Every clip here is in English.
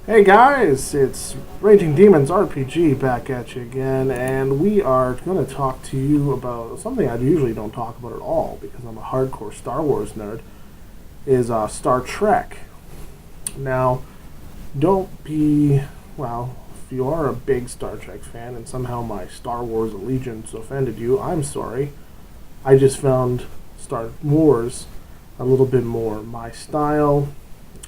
Hey guys, it's Raging Demons RPG back at you again, and we are going to talk to you about something I usually don't talk about at all because I'm a hardcore Star Wars nerd, is Star Trek. Now, don't be, well, if you are a big Star Trek fan and somehow my Star Wars allegiance offended you, I'm sorry. I just found Star Wars a little bit more my style,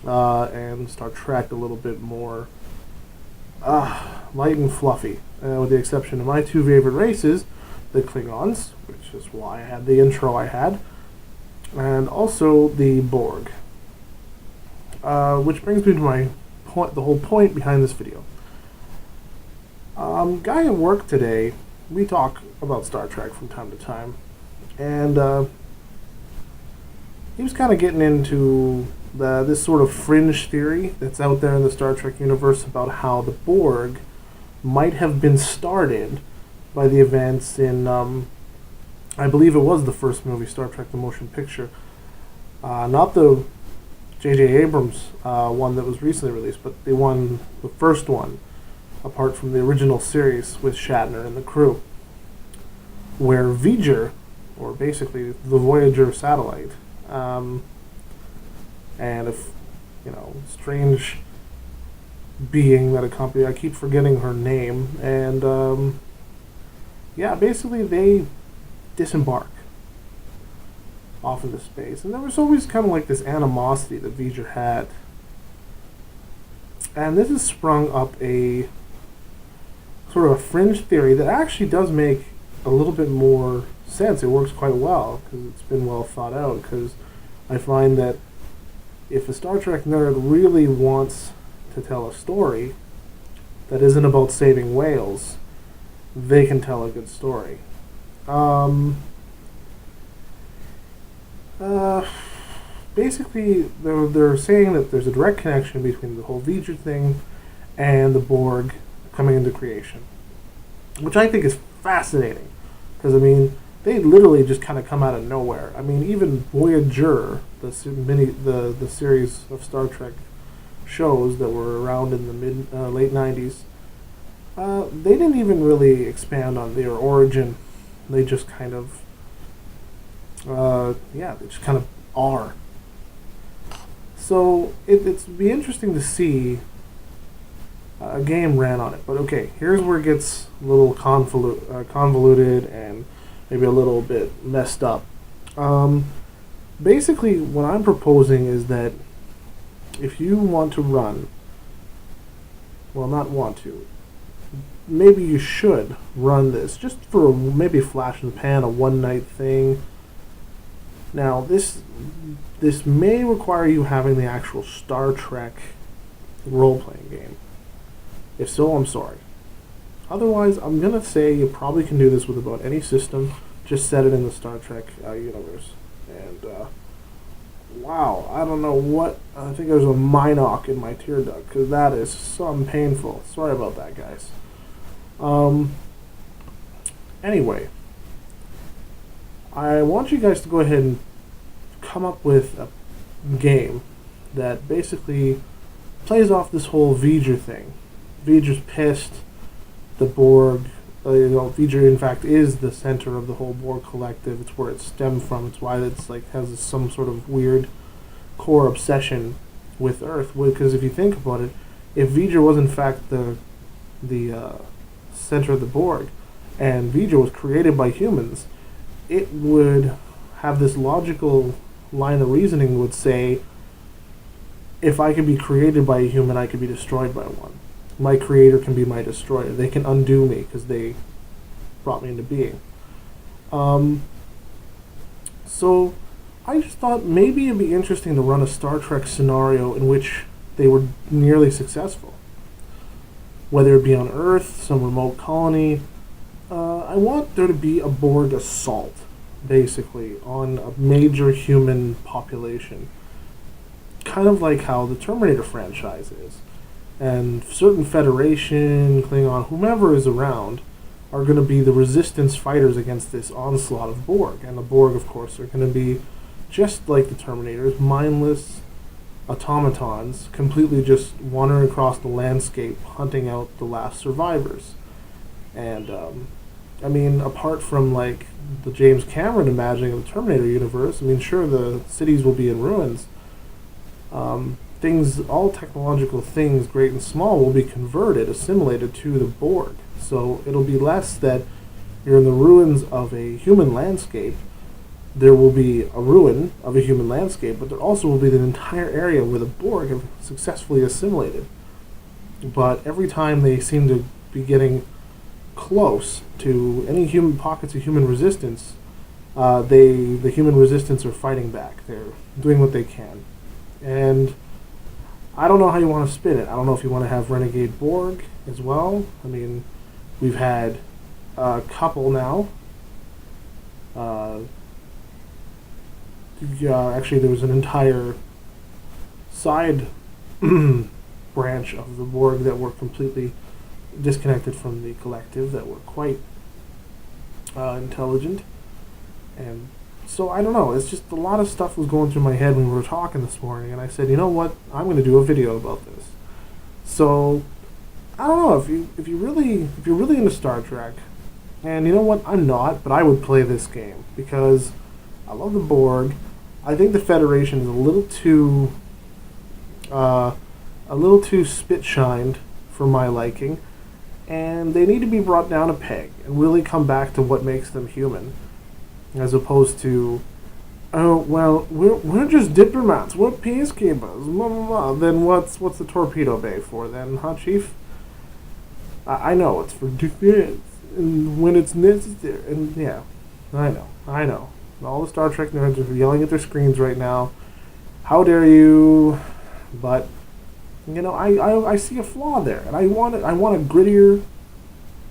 and Star Trek a little bit more light and fluffy, with the exception of my two favorite races, the Klingons, which is why I had the intro I had, and also the Borg. Which brings me to my point, the whole point behind this video. Guy at work today, we talk about Star Trek from time to time, and he was kind of getting into this sort of fringe theory that's out there in the Star Trek universe about how the Borg might have been started by the events in, I believe it was the first movie, Star Trek the Motion Picture. Not the J.J. Abrams one that was recently released, but the first one, apart from the original series with Shatner and the crew, where V'Ger, or basically the Voyager satellite, and if strange being that accompanied, I keep forgetting her name, and basically they disembark off into space, and there was always kind of like this animosity that V'Ger had, and this has sprung up a sort of a fringe theory that actually does make a little bit more sense. It works quite well because it's been well thought out, because I find that if a Star Trek nerd really wants to tell a story that isn't about saving whales, they can tell a good story. Basically, they're saying that there's a direct connection between the whole V'Ger thing and the Borg coming into creation, which I think is fascinating, because, I mean, they literally just kind of come out of nowhere. I mean, even Voyager, the series of Star Trek shows that were around in the late 90s, they didn't even really expand on their origin. They just kind of, they just kind of are. So it's be interesting to see a game ran on it. But okay, here's where it gets a little convoluted and maybe a little bit messed up. Basically, what I'm proposing is that if you want to run, well, not want to, maybe you should run this just for maybe a flash in the pan, a one-night thing. Now, this may require you having the actual Star Trek role-playing game. If so, I'm sorry. Otherwise, I'm going to say you probably can do this with about any system. Just set it in the Star Trek universe. And, wow, I don't know what... I think there's a Minoc in my tear duct, because that is some painful. Sorry about that, guys. Anyway, I want you guys to go ahead and come up with a game that basically plays off this whole V'Ger thing. V'Ger's pissed. The Borg, V'Ger in fact is the center of the whole Borg collective. It's where it stemmed from. It's why it's like has some sort of weird core obsession with Earth. Because if you think about it, if V'Ger was in fact the center of the Borg, and V'Ger was created by humans, it would have this logical line of reasoning would say, if I could be created by a human, I could be destroyed by one. My creator can be my destroyer. They can undo me because they brought me into being. So I just thought maybe it'd be interesting to run a Star Trek scenario in which they were nearly successful. Whether it be on Earth, some remote colony. I want there to be a Borg assault, basically, on a major human population. Kind of like how the Terminator franchise is. And certain Federation, Klingon, whomever is around, are going to be the resistance fighters against this onslaught of Borg. And the Borg, of course, are going to be just like the Terminators, mindless, automatons completely just wandering across the landscape hunting out the last survivors. And I mean, apart from like the James Cameron imagining of the Terminator universe, I mean, sure, the cities will be in ruins. Things, all technological things, great and small, will be converted, assimilated to the Borg. So it'll be less that you're in the ruins of a human landscape. There will be a ruin of a human landscape, but there also will be an entire area where the Borg have successfully assimilated. But every time they seem to be getting close to any human pockets of human resistance, the human resistance are fighting back. They're doing what they can. And I don't know how you want to spin it. I don't know if you want to have Renegade Borg as well. I mean, we've had a couple now. Actually, there was an entire side branch of the Borg that were completely disconnected from the collective, that were quite intelligent. And so I don't know, it's just a lot of stuff was going through my head when we were talking this morning, and I said, you know what, I'm going to do a video about this. So I don't know, if you're really into Star Trek, and you know what, I'm not, but I would play this game because I love the Borg. I think the Federation is a little too spit-shined for my liking, and they need to be brought down a peg and really come back to what makes them human, as opposed to, oh well, we're just diplomats, we're peacekeepers, blah blah blah. Then what's the torpedo bay for then, huh, Chief? I know it's for defense and when it's necessary, and yeah, I know. All the Star Trek nerds are yelling at their screens right now. How dare you? But you know, I see a flaw there, and I want a grittier,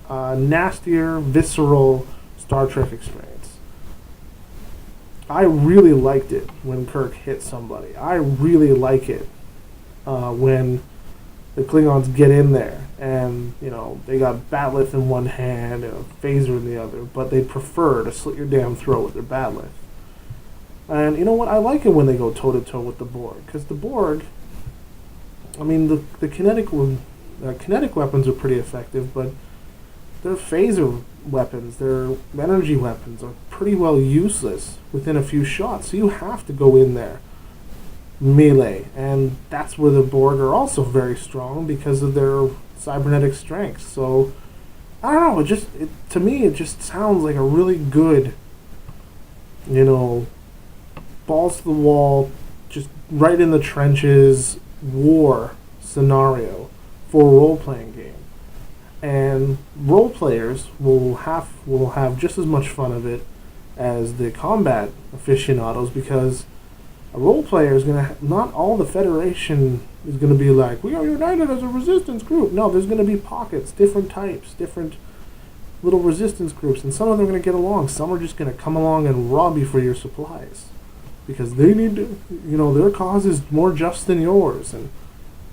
nastier, visceral Star Trek experience. I really liked it when Kirk hit somebody. I really like it when the Klingons get in there and, you know, they got batleth in one hand and a phaser in the other, but they prefer to slit your damn throat with their batleth. And you know what? I like it when they go toe-to-toe with the Borg, because the Borg, I mean, the kinetic weapons are pretty effective, but their phaser weapons, their energy weapons are pretty well useless within a few shots. So you have to go in there melee, and that's where the Borg are also very strong because of their cybernetic strength. So I don't know. To me, it just sounds like a really good, you know, balls to the wall, just right in the trenches war scenario for a role-playing game. And role players will have just as much fun of it as the combat aficionados, because a role player is going to, not all the Federation is going to be like, we are united as a resistance group. No, there's going to be pockets, different types, different little resistance groups, and some of them are going to get along. Some are just going to come along and rob you for your supplies because they need to, you know, their cause is more just than yours, and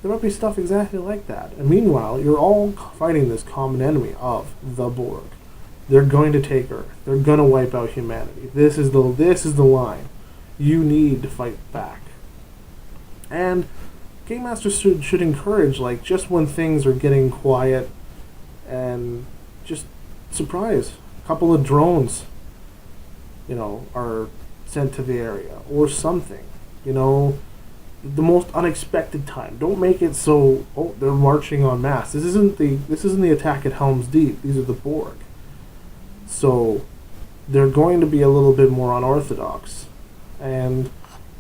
there might be stuff exactly like that. And meanwhile, you're all fighting this common enemy of the Borg. They're going to take Earth. They're going to wipe out humanity. This is the line. You need to fight back. And Game Masters should encourage, like, just when things are getting quiet, and just surprise. A couple of drones, you know, are sent to the area, or something. You know, the most unexpected time. Don't make it so, oh, they're marching en masse. This isn't the attack at Helm's Deep. These are the Borg. So they're going to be a little bit more unorthodox. And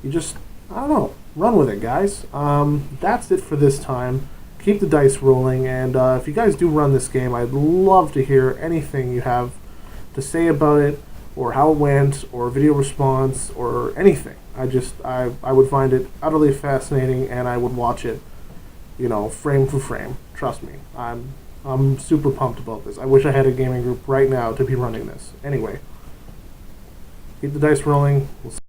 you just, I don't know, run with it, guys. That's it for this time. Keep the dice rolling, and if you guys do run this game, I'd love to hear anything you have to say about it, or how it went, or video response, or anything. I would find it utterly fascinating, and I would watch it, you know, frame for frame. Trust me, I'm super pumped about this. I wish I had a gaming group right now to be running this. Anyway, keep the dice rolling. We'll see.